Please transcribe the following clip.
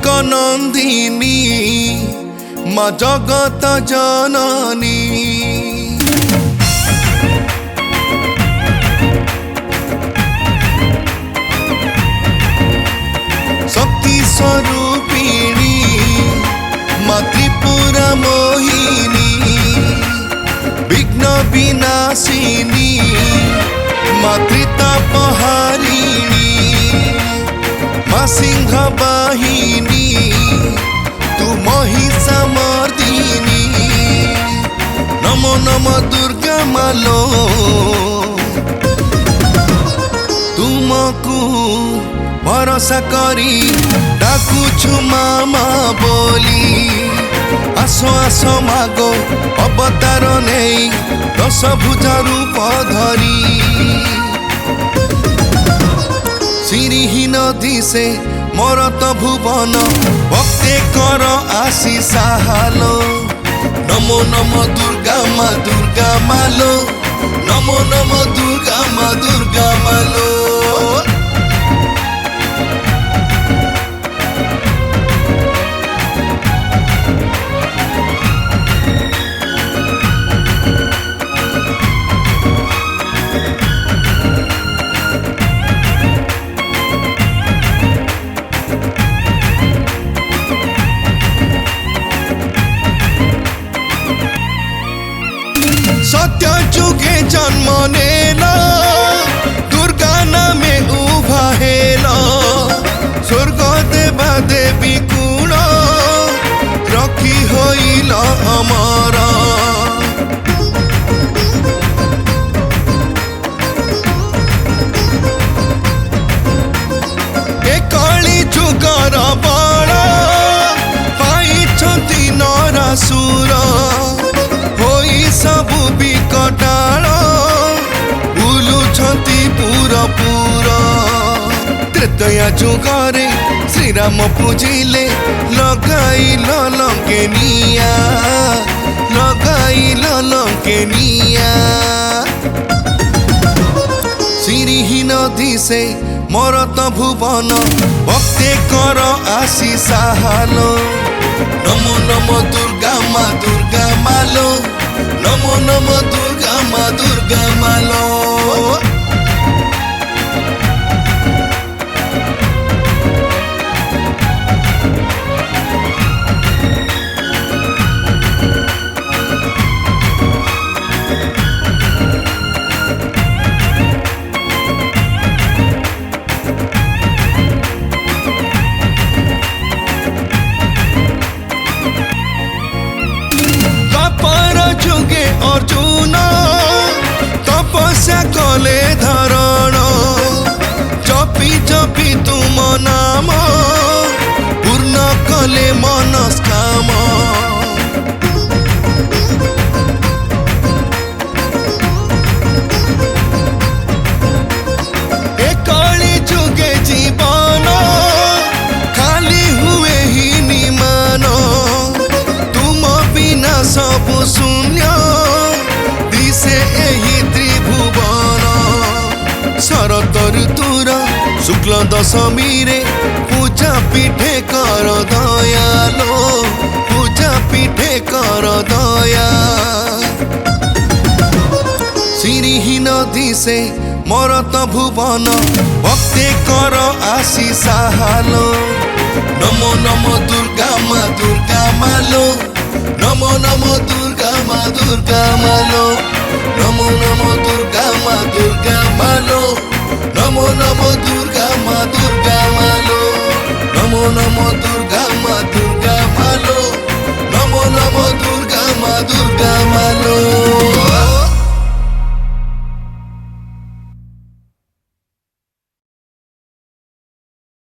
एक नंदिनी माँ जगत जननी शक्ति स्वरूपिणी माँ त्रिपुरा मोहिनी विघ्न विनाशिनी माँ त्रितापहारिणी माँ सिंह वाहिनी तू महिषामर्दिनी नमो नमो दुर्गा मालो तुमको भरोसा करी डाकुछु मामा बोली आसो आसो मागो अवतार नहीं दश भुजा रूप धरी सिरिहीन दिशे मरत भुवन भक्ते कर आशीष हालो नमो नमो दुर्गा मालो नमो नमो दुर्गा मालो सत्य जुगे जन्म नेला दुर्गा नामे उभा हेला स्वर्ग देवा देवी गुण रखी होइल अमर ए कली जुगर बड़ पाइछन्ति नरासुर सबु विकटाल बुलुछन्ति पूरा त्रेतया जुगरे श्रीराम पूजिले लगाइल लंकेनिया सिरिहीन दिशे मरत भुवन भक्ते कर आशीष हालो नमो नमो दुर्गा मालो नमो नमो दुर्गा मालो जुगे अर्जुन तपस्या कले धरण जपी जपी तुम नाम पूर्ण कले मनस्काम कली जुगे जीवन खाली हुए ही निमान तुम बिना सब शून्य दिशे एही त्रिभुवन शरत ऋतुर शुक्ल दशमी रे पूजा पीठे कर दयालो पूजा पीठे कर दया सिरिहीन दिशे मरत भुवन भक्ते कर आशीष हालो नमो नमो दुर्गा मालो नमो नमो दुर्गा मालो नमो नमो दुर्गा मालो नमो नमो दुर्गा मालो नमो नमो दुर्गा मालो नमो नमो दुर्गा